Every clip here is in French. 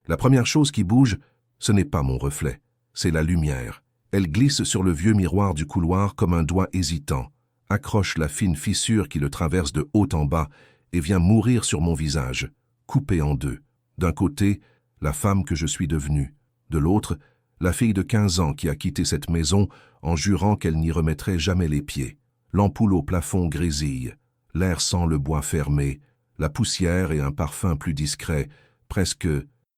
La première chose qui bouge, ce n'est pas mon reflet, c'est la lumière. Elle glisse sur le vieux miroir du couloir comme un doigt hésitant, accroche la fine fissure qui le traverse de haut en bas et vient mourir sur mon visage, coupé en deux. D'un côté, la femme que je suis devenue, de l'autre, la fille de 15 ans qui a quitté cette maison en jurant qu'elle n'y remettrait jamais les pieds. L'ampoule au plafond grésille, l'air sent le bois fermé, la poussière et un parfum plus discret, presque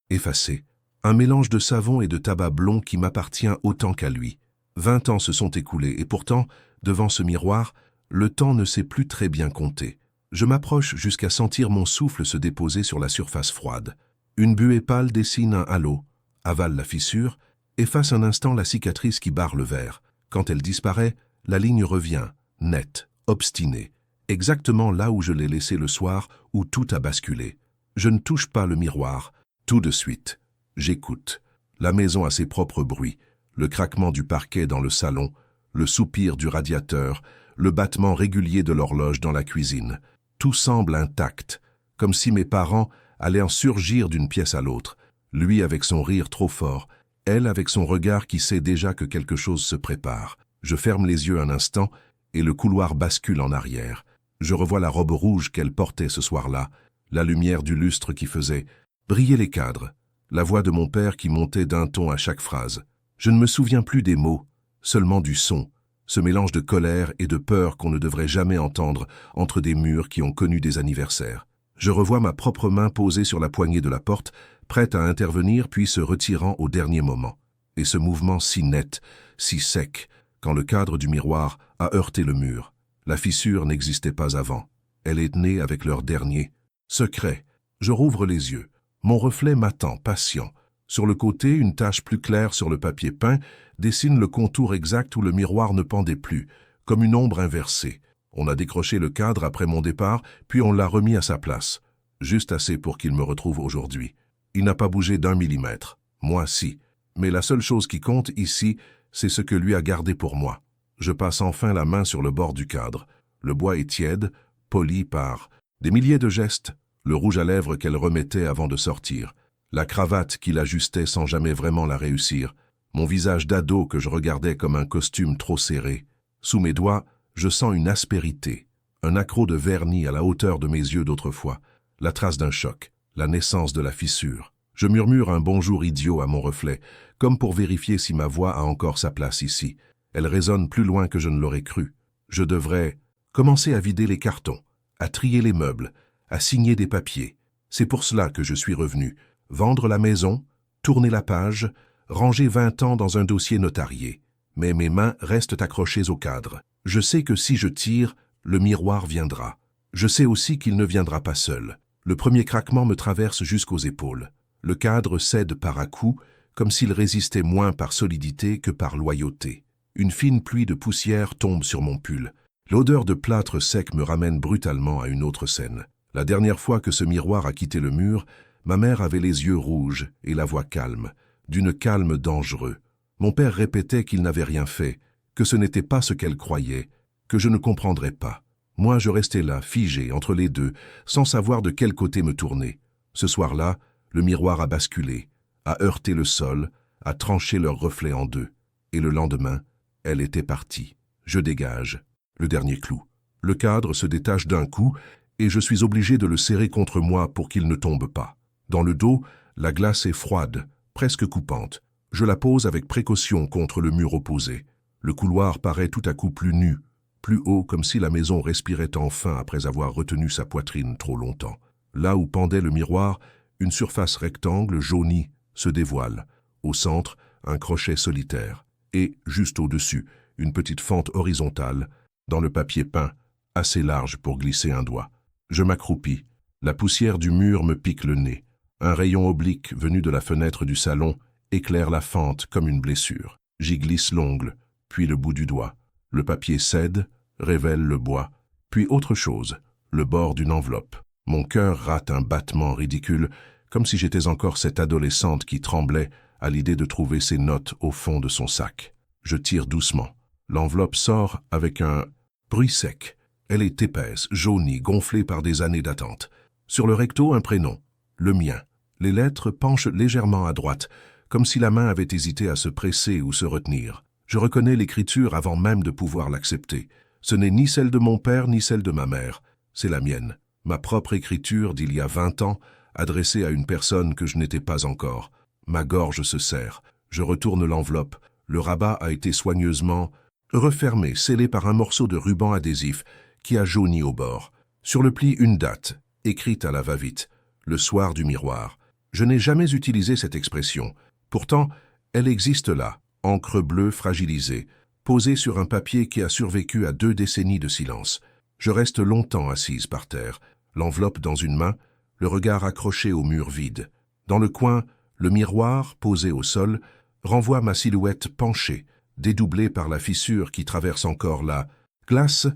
effacé. Un mélange de savon et de tabac blond qui m'appartient autant qu'à lui. 20 ans se sont écoulés et pourtant, devant ce miroir, le temps ne s'est plus très bien compté. Je m'approche jusqu'à sentir mon souffle se déposer sur la surface froide. Une buée pâle dessine un halo, avale la fissure, efface un instant la cicatrice qui barre le verre. Quand elle disparaît, la ligne revient, nette, obstinée, exactement là où je l'ai laissé le soir où tout a basculé. Je ne touche pas le miroir, tout de suite. J'écoute. La maison a ses propres bruits, le craquement du parquet dans le salon, le soupir du radiateur, le battement régulier de l'horloge dans la cuisine. Tout semble intact, comme si mes parents allaient en surgir d'une pièce à l'autre, lui avec son rire trop fort, elle avec son regard qui sait déjà que quelque chose se prépare. Je ferme les yeux un instant et le couloir bascule en arrière. Je revois la robe rouge qu'elle portait ce soir-là, la lumière du lustre qui faisait briller les cadres, la voix de mon père qui montait d'un ton à chaque phrase. Je ne me souviens plus des mots, seulement du son, ce mélange de colère et de peur qu'on ne devrait jamais entendre entre des murs qui ont connu des anniversaires. Je revois ma propre main posée sur la poignée de la porte, prête à intervenir puis se retirant au dernier moment. Et ce mouvement si net, si sec, quand le cadre du miroir a heurté le mur. La fissure n'existait pas avant. Elle est née avec l'heure dernier. Secret. Je rouvre les yeux. Mon reflet m'attend, patient. Sur le côté, une tache plus claire sur le papier peint dessine le contour exact où le miroir ne pendait plus, comme une ombre inversée. On a décroché le cadre après mon départ, puis on l'a remis à sa place. Juste assez pour qu'il me retrouve aujourd'hui. Il n'a pas bougé d'1 millimètre. Moi, si. Mais la seule chose qui compte ici, c'est ce que lui a gardé pour moi. Je passe enfin la main sur le bord du cadre. Le bois est tiède, poli par des milliers de gestes, le rouge à lèvres qu'elle remettait avant de sortir, la cravate qu'il ajustait sans jamais vraiment la réussir, mon visage d'ado que je regardais comme un costume trop serré. Sous mes doigts, je sens une aspérité, un accroc de vernis à la hauteur de mes yeux d'autrefois, la trace d'un choc, la naissance de la fissure. Je murmure un bonjour idiot à mon reflet, comme pour vérifier si ma voix a encore sa place ici. Elle résonne plus loin que je ne l'aurais cru. Je devrais commencer à vider les cartons, à trier les meubles, à signer des papiers. C'est pour cela que je suis revenu. Vendre la maison, tourner la page, ranger 20 ans dans un dossier notarié. Mais mes mains restent accrochées au cadre. Je sais que si je tire, le miroir viendra. Je sais aussi qu'il ne viendra pas seul. Le premier craquement me traverse jusqu'aux épaules. Le cadre cède par à-coups, comme s'il résistait moins par solidité que par loyauté. Une fine pluie de poussière tombe sur mon pull. L'odeur de plâtre sec me ramène brutalement à une autre scène. La dernière fois que ce miroir a quitté le mur, ma mère avait les yeux rouges et la voix calme, d'une calme dangereux. Mon père répétait qu'il n'avait rien fait, que ce n'était pas ce qu'elle croyait, que je ne comprendrais pas. Moi, je restais là, figé entre les deux, sans savoir de quel côté me tourner. Ce soir-là, le miroir a basculé, a heurté le sol, a tranché leur reflet en deux. Et le lendemain, elle était partie. Je dégage. Le dernier clou. Le cadre se détache d'un coup et je suis obligé de le serrer contre moi pour qu'il ne tombe pas. Dans le dos, la glace est froide, presque coupante. Je la pose avec précaution contre le mur opposé. Le couloir paraît tout à coup plus nu, plus haut comme si la maison respirait enfin après avoir retenu sa poitrine trop longtemps. Là où pendait le miroir, une surface rectangle jaunie se dévoile. Au centre, un crochet solitaire. Et, juste au-dessus, une petite fente horizontale, dans le papier peint, assez large pour glisser un doigt. Je m'accroupis. La poussière du mur me pique le nez. Un rayon oblique venu de la fenêtre du salon éclaire la fente comme une blessure. J'y glisse l'ongle, puis le bout du doigt. Le papier cède, révèle le bois, puis autre chose, le bord d'une enveloppe. Mon cœur rate un battement ridicule, comme si j'étais encore cette adolescente qui tremblait à l'idée de trouver ses notes au fond de son sac. Je tire doucement. L'enveloppe sort avec un bruit sec. Elle est épaisse, jaunie, gonflée par des années d'attente. Sur le recto, un prénom. Le mien. Les lettres penchent légèrement à droite, comme si la main avait hésité à se presser ou se retenir. Je reconnais l'écriture avant même de pouvoir l'accepter. Ce n'est ni celle de mon père ni celle de ma mère. C'est la mienne. Ma propre écriture d'il y a 20 ans, adressée à une personne que je n'étais pas encore. Ma gorge se serre. Je retourne l'enveloppe. Le rabat a été soigneusement refermé, scellé par un morceau de ruban adhésif qui a jauni au bord. Sur le pli, une date, écrite à la va-vite. Le soir du miroir. Je n'ai jamais utilisé cette expression. Pourtant, elle existe là, encre bleue fragilisée, posée sur un papier qui a survécu à 2 décennies de silence. Je reste longtemps assise par terre, l'enveloppe dans une main, le regard accroché au mur vide. Dans le coin, le miroir, posé au sol, renvoie ma silhouette penchée, dédoublée par la fissure qui traverse encore la glace.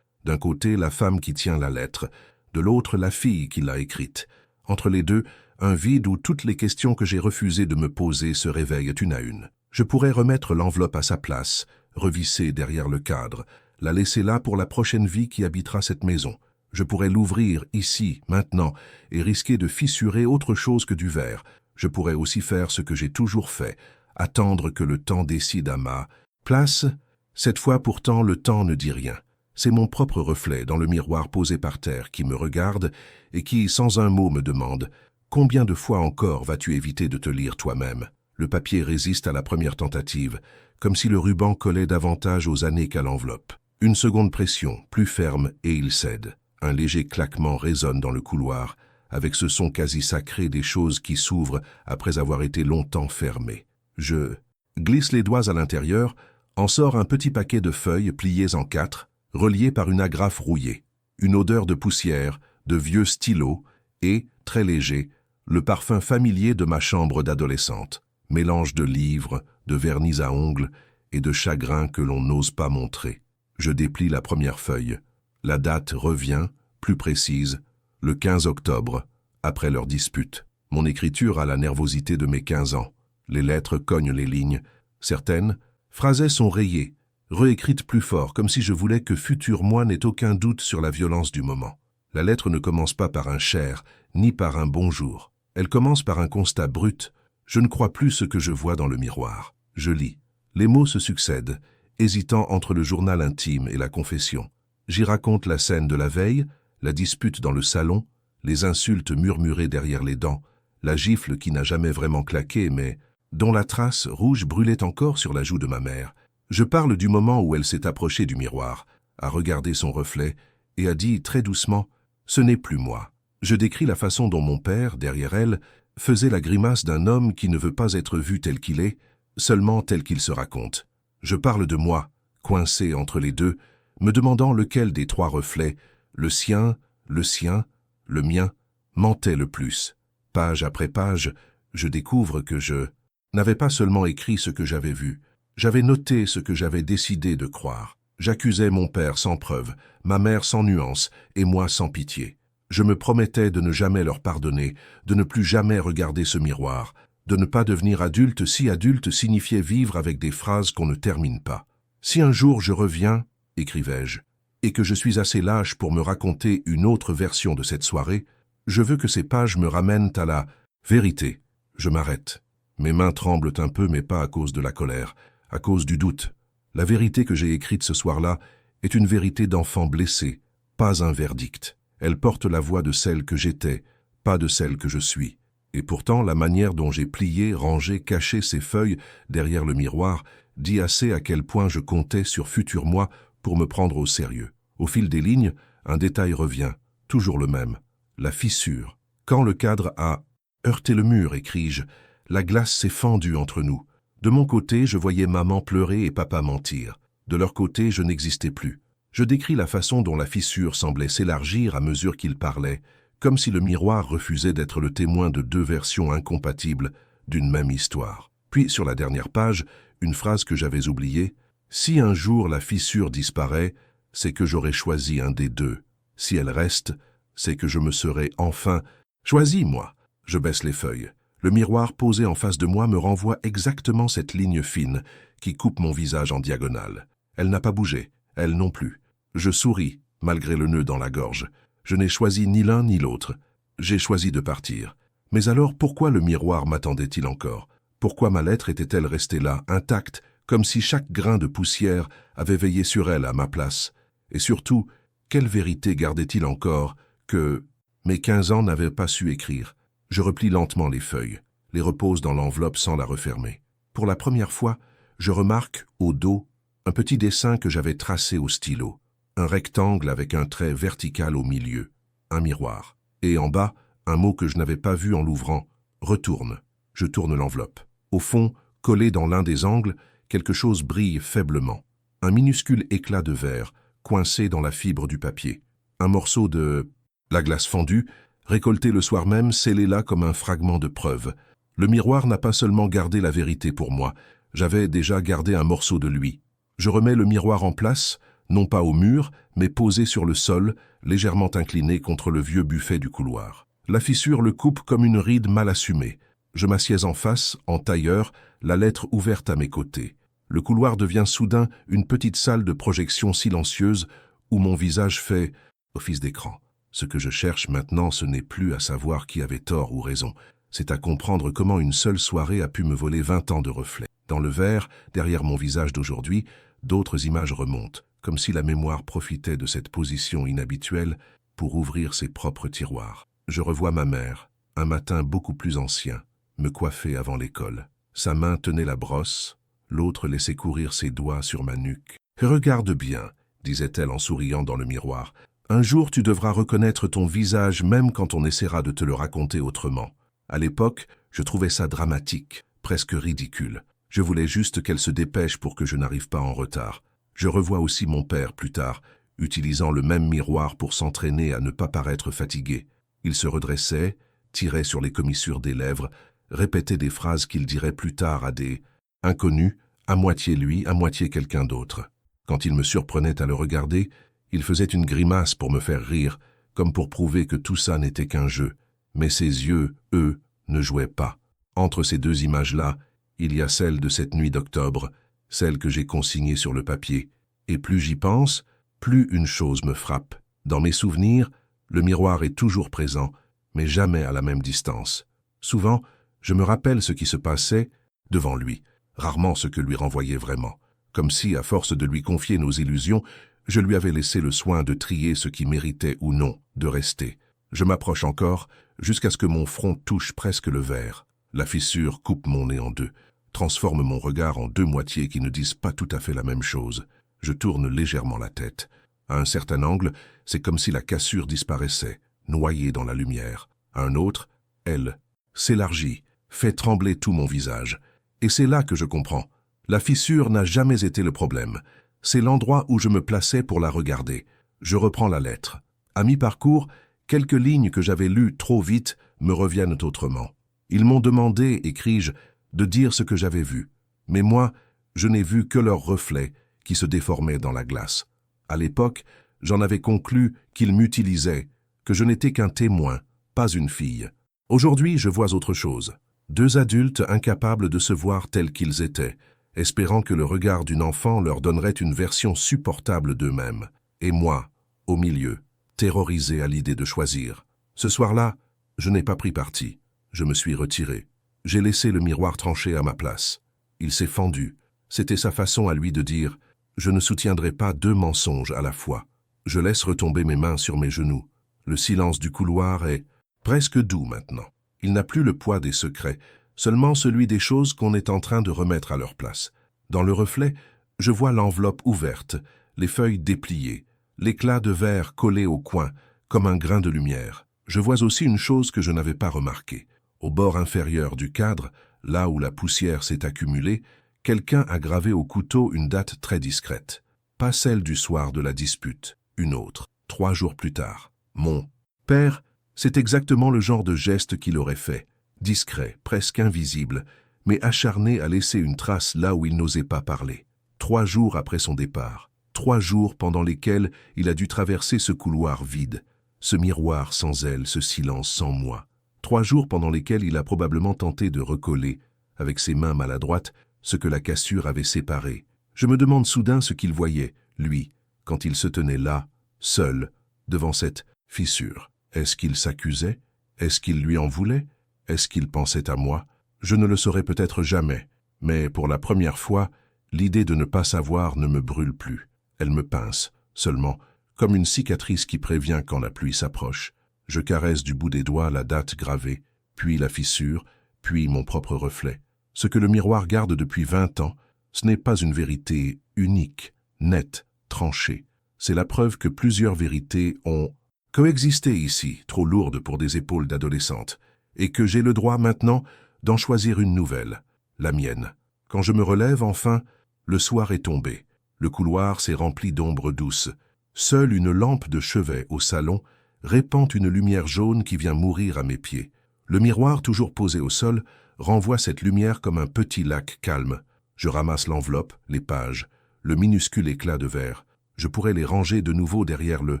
D'un côté, la femme qui tient la lettre, de l'autre, la fille qui l'a écrite. Entre les deux, un vide où toutes les questions que j'ai refusé de me poser se réveillent une à une. Je pourrais remettre l'enveloppe à sa place, revisser derrière le cadre, la laisser là pour la prochaine vie qui habitera cette maison. Je pourrais l'ouvrir ici, maintenant, et risquer de fissurer autre chose que du verre. Je pourrais aussi faire ce que j'ai toujours fait, attendre que le temps décide à ma place. Cette fois pourtant, le temps ne dit rien. C'est mon propre reflet dans le miroir posé par terre qui me regarde et qui, sans un mot, me demande « Combien de fois encore vas-tu éviter de te lire toi-même » Le papier résiste à la première tentative, comme si le ruban collait davantage aux années qu'à l'enveloppe. Une seconde pression, plus ferme, et il cède. Un léger claquement résonne dans le couloir, avec ce son quasi sacré des choses qui s'ouvrent après avoir été longtemps fermées. Je glisse les doigts à l'intérieur, en sort un petit paquet de feuilles pliées en 4, reliées par une agrafe rouillée. Une odeur de poussière, de vieux stylos et, très léger, le parfum familier de ma chambre d'adolescente. Mélange de livres, de vernis à ongles et de chagrin que l'on n'ose pas montrer. Je déplie la première feuille. La date revient, plus précise, le 15 octobre, après leur dispute. Mon écriture a la nervosité de mes 15 ans. Les lettres cognent les lignes. Certaines phrases sont rayées, réécrites plus fort, comme si je voulais que futur moi n'ait aucun doute sur la violence du moment. La lettre ne commence pas par un cher, ni par un bonjour. Elle commence par un constat brut. Je ne crois plus ce que je vois dans le miroir. Je lis. Les mots se succèdent, hésitant entre le journal intime et la confession. J'y raconte la scène de la veille, la dispute dans le salon, les insultes murmurées derrière les dents, la gifle qui n'a jamais vraiment claqué, mais dont la trace rouge brûlait encore sur la joue de ma mère. Je parle du moment où elle s'est approchée du miroir, a regardé son reflet et a dit très doucement « Ce n'est plus moi ». Je décris la façon dont mon père, derrière elle, faisait la grimace d'un homme qui ne veut pas être vu tel qu'il est, seulement tel qu'il se raconte. Je parle de moi, coincé entre les deux, me demandant lequel des 3 reflets, le sien, le mien, mentait le plus. Page après page, je découvre que je n'avais pas seulement écrit ce que j'avais vu, j'avais noté ce que j'avais décidé de croire. J'accusais mon père sans preuve, ma mère sans nuance et moi sans pitié. Je me promettais de ne jamais leur pardonner, de ne plus jamais regarder ce miroir, de ne pas devenir adulte si adulte signifiait vivre avec des phrases qu'on ne termine pas. Si un jour je reviens, écrivais-je, et que je suis assez lâche pour me raconter une autre version de cette soirée, je veux que ces pages me ramènent à la vérité. Je m'arrête. Mes mains tremblent un peu, mais pas à cause de la colère, à cause du doute. La vérité que j'ai écrite ce soir-là est une vérité d'enfant blessé, pas un verdict. Elle porte la voix de celle que j'étais, pas de celle que je suis. Et pourtant, la manière dont j'ai plié, rangé, caché ces feuilles derrière le miroir dit assez à quel point je comptais sur futur moi pour me prendre au sérieux. Au fil des lignes, un détail revient, toujours le même. La fissure. Quand le cadre a heurté le mur, écris-je, la glace s'est fendue entre nous. De mon côté, je voyais maman pleurer et papa mentir. De leur côté, je n'existais plus. Je décris la façon dont la fissure semblait s'élargir à mesure qu'ils parlaient, comme si le miroir refusait d'être le témoin de 2 versions incompatibles d'une même histoire. Puis, sur la dernière page, une phrase que j'avais oubliée, « Si un jour la fissure disparaît, c'est que j'aurai choisi un des 2. Si elle reste, c'est que je me serai enfin choisi, moi. » Je baisse les feuilles. Le miroir posé en face de moi me renvoie exactement cette ligne fine qui coupe mon visage en diagonale. Elle n'a pas bougé, elle non plus. Je souris, malgré le nœud dans la gorge. Je n'ai choisi ni l'un ni l'autre. J'ai choisi de partir. Mais alors pourquoi le miroir m'attendait-il encore? Pourquoi ma lettre était-elle restée là, intacte, comme si chaque grain de poussière avait veillé sur elle à ma place? Et surtout, quelle vérité gardait-il encore que mes 15 ans n'avaient pas su écrire? Je replie lentement les feuilles, les repose dans l'enveloppe sans la refermer. Pour la première fois, je remarque, au dos, un petit dessin que j'avais tracé au stylo. Un rectangle avec un trait vertical au milieu, un miroir. Et en bas, un mot que je n'avais pas vu en l'ouvrant, retourne. Je tourne l'enveloppe. Au fond, collé dans l'un des angles, quelque chose brille faiblement. Un minuscule éclat de verre, coincé dans la fibre du papier. Un morceau de la glace fondue, récolté le soir même, scellé là comme un fragment de preuve. Le miroir n'a pas seulement gardé la vérité pour moi, j'avais déjà gardé un morceau de lui. Je remets le miroir en place, non pas au mur, mais posé sur le sol, légèrement incliné contre le vieux buffet du couloir. La fissure le coupe comme une ride mal assumée. Je m'assieds en face, en tailleur, la lettre ouverte à mes côtés. Le couloir devient soudain une petite salle de projection silencieuse où mon visage fait office d'écran. Ce que je cherche maintenant, ce n'est plus à savoir qui avait tort ou raison. C'est à comprendre comment une seule soirée a pu me voler 20 ans de reflets. Dans le verre, derrière mon visage d'aujourd'hui, d'autres images remontent, comme si la mémoire profitait de cette position inhabituelle pour ouvrir ses propres tiroirs. Je revois ma mère, un matin beaucoup plus ancien, me coiffer avant l'école. Sa main tenait la brosse, l'autre laissait courir ses doigts sur ma nuque. « Regarde bien », disait-elle en souriant dans le miroir. « Un jour tu devras reconnaître ton visage même quand on essaiera de te le raconter autrement. » À l'époque, je trouvais ça dramatique, presque ridicule. Je voulais juste qu'elle se dépêche pour que je n'arrive pas en retard. Je revois aussi mon père plus tard, utilisant le même miroir pour s'entraîner à ne pas paraître fatigué. Il se redressait, tirait sur les commissures des lèvres, répétait des phrases qu'il dirait plus tard à des inconnus, à moitié lui, à moitié quelqu'un d'autre. Quand il me surprenait à le regarder, il faisait une grimace pour me faire rire, comme pour prouver que tout ça n'était qu'un jeu. Mais ses yeux, eux, ne jouaient pas. Entre ces deux images-là, il y a celle de cette nuit d'octobre, celle que j'ai consignée sur le papier. Et plus j'y pense, plus une chose me frappe. Dans mes souvenirs, le miroir est toujours présent, mais jamais à la même distance. Souvent, je me rappelle ce qui se passait devant lui, rarement ce que lui renvoyait vraiment, comme si, à force de lui confier nos illusions, je lui avais laissé le soin de trier ce qui méritait ou non de rester. Je m'approche encore, jusqu'à ce que mon front touche presque le verre. La fissure coupe mon nez en deux, transforme mon regard en deux moitiés qui ne disent pas tout à fait la même chose. Je tourne légèrement la tête. À un certain angle, c'est comme si la cassure disparaissait, noyée dans la lumière. À un autre, elle s'élargit, fait trembler tout mon visage. Et c'est là que je comprends. La fissure n'a jamais été le problème. C'est l'endroit où je me plaçais pour la regarder. Je reprends la lettre. À mi-parcours, quelques lignes que j'avais lues trop vite me reviennent autrement. Ils m'ont demandé, écris-je, de dire ce que j'avais vu. Mais moi, je n'ai vu que leur reflet qui se déformait dans la glace. À l'époque, j'en avais conclu qu'ils m'utilisaient, que je n'étais qu'un témoin, pas une fille. Aujourd'hui, je vois autre chose. Deux adultes incapables de se voir tels qu'ils étaient, espérant que le regard d'une enfant leur donnerait une version supportable d'eux-mêmes. Et moi, au milieu, terrorisé à l'idée de choisir. Ce soir-là, je n'ai pas pris parti. Je me suis retiré. J'ai laissé le miroir tranché à ma place. Il s'est fendu. C'était sa façon à lui de dire « Je ne soutiendrai pas deux mensonges à la fois ». Je laisse retomber mes mains sur mes genoux. Le silence du couloir est presque doux maintenant. Il n'a plus le poids des secrets, seulement celui des choses qu'on est en train de remettre à leur place. Dans le reflet, je vois l'enveloppe ouverte, les feuilles dépliées, l'éclat de verre collé au coin, comme un grain de lumière. Je vois aussi une chose que je n'avais pas remarquée. Au bord inférieur du cadre, là où la poussière s'est accumulée, quelqu'un a gravé au couteau une date très discrète. Pas celle du soir de la dispute, une autre, 3 jours plus tard. Mon père, c'est exactement le genre de geste qu'il aurait fait, discret, presque invisible, mais acharné à laisser une trace là où il n'osait pas parler. 3 jours après son départ, 3 jours pendant lesquels il a dû traverser ce couloir vide, ce miroir sans elle, ce silence sans moi. 3 jours pendant lesquels il a probablement tenté de recoller, avec ses mains maladroites, ce que la cassure avait séparé. Je me demande soudain ce qu'il voyait, lui, quand il se tenait là, seul, devant cette fissure. Est-ce qu'il s'accusait? Est-ce qu'il lui en voulait? Est-ce qu'il pensait à moi? Je ne le saurais peut-être jamais, mais pour la première fois, l'idée de ne pas savoir ne me brûle plus. Elle me pince, seulement, comme une cicatrice qui prévient quand la pluie s'approche. Je caresse du bout des doigts la date gravée, puis la fissure, puis mon propre reflet. Ce que le miroir garde depuis 20 ans, ce n'est pas une vérité unique, nette, tranchée. C'est la preuve que plusieurs vérités ont coexisté ici, trop lourdes pour des épaules d'adolescente, et que j'ai le droit maintenant d'en choisir une nouvelle, la mienne. Quand je me relève enfin, le soir est tombé. Le couloir s'est rempli d'ombres douces. Seule une lampe de chevet au salon répand une lumière jaune qui vient mourir à mes pieds. Le miroir, toujours posé au sol, renvoie cette lumière comme un petit lac calme. Je ramasse l'enveloppe, les pages, le minuscule éclat de verre. Je pourrais les ranger de nouveau derrière le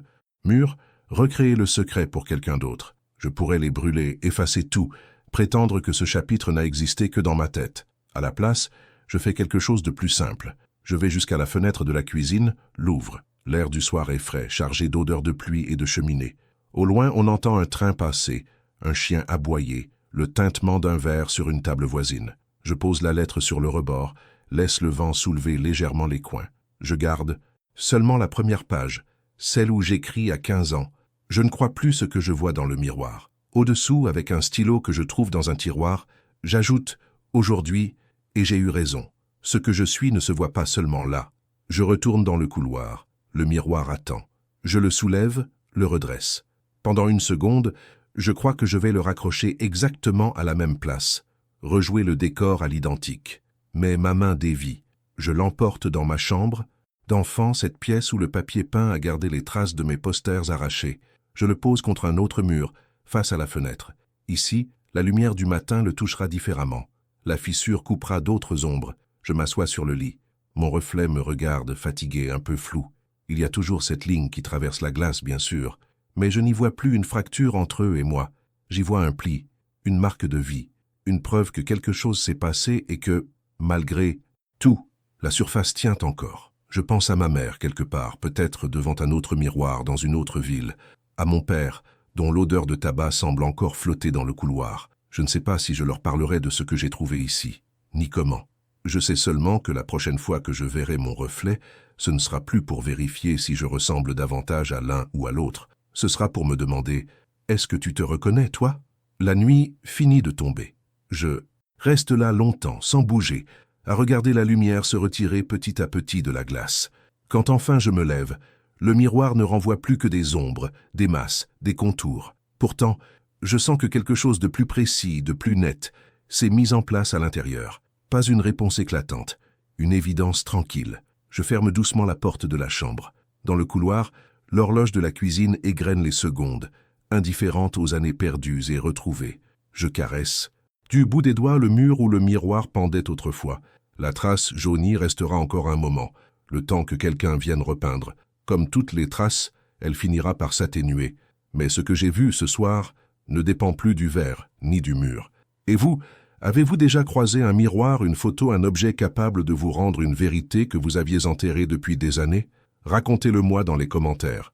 mur, recréer le secret pour quelqu'un d'autre. Je pourrais les brûler, effacer tout, prétendre que ce chapitre n'a existé que dans ma tête. À la place, je fais quelque chose de plus simple. Je vais jusqu'à la fenêtre de la cuisine, l'ouvre. L'air du soir est frais, chargé d'odeurs de pluie et de cheminée. Au loin, on entend un train passer, un chien aboyer, le tintement d'un verre sur une table voisine. Je pose la lettre sur le rebord, laisse le vent soulever légèrement les coins. Je garde seulement la première page, celle où j'écris à 15 ans. Je ne crois plus ce que je vois dans le miroir. Au-dessous, avec un stylo que je trouve dans un tiroir, j'ajoute « Aujourd'hui » et j'ai eu raison. Ce que je suis ne se voit pas seulement là. Je retourne dans le couloir. Le miroir attend. Je le soulève, le redresse. Pendant une seconde, je crois que je vais le raccrocher exactement à la même place. Rejouer le décor à l'identique. Mais ma main dévie. Je l'emporte dans ma chambre, d'enfant, cette pièce où le papier peint a gardé les traces de mes posters arrachés. Je le pose contre un autre mur, face à la fenêtre. Ici, la lumière du matin le touchera différemment. La fissure coupera d'autres ombres. Je m'assois sur le lit. Mon reflet me regarde, fatigué, un peu flou. Il y a toujours cette ligne qui traverse la glace, bien sûr, mais je n'y vois plus une fracture entre eux et moi. J'y vois un pli, une marque de vie, une preuve que quelque chose s'est passé et que, malgré tout, la surface tient encore. Je pense à ma mère quelque part, peut-être devant un autre miroir dans une autre ville, à mon père, dont l'odeur de tabac semble encore flotter dans le couloir. Je ne sais pas si je leur parlerai de ce que j'ai trouvé ici, ni comment. Je sais seulement que la prochaine fois que je verrai mon reflet, ce ne sera plus pour vérifier si je ressemble davantage à l'un ou à l'autre. Ce sera pour me demander « Est-ce que tu te reconnais, toi ?» La nuit finit de tomber. Je reste là longtemps, sans bouger, à regarder la lumière se retirer petit à petit de la glace. Quand enfin je me lève, le miroir ne renvoie plus que des ombres, des masses, des contours. Pourtant, je sens que quelque chose de plus précis, de plus net, s'est mis en place à l'intérieur. Pas une réponse éclatante, une évidence tranquille. Je ferme doucement la porte de la chambre. Dans le couloir, l'horloge de la cuisine égrène les secondes, indifférente aux années perdues et retrouvées. Je caresse. Du bout des doigts, le mur où le miroir pendait autrefois. La trace jaunie restera encore un moment, le temps que quelqu'un vienne repeindre. Comme toutes les traces, elle finira par s'atténuer. Mais ce que j'ai vu ce soir ne dépend plus du verre, ni du mur. Et vous, avez-vous déjà croisé un miroir, une photo, un objet capable de vous rendre une vérité que vous aviez enterrée depuis des années? Racontez-le-moi dans les commentaires.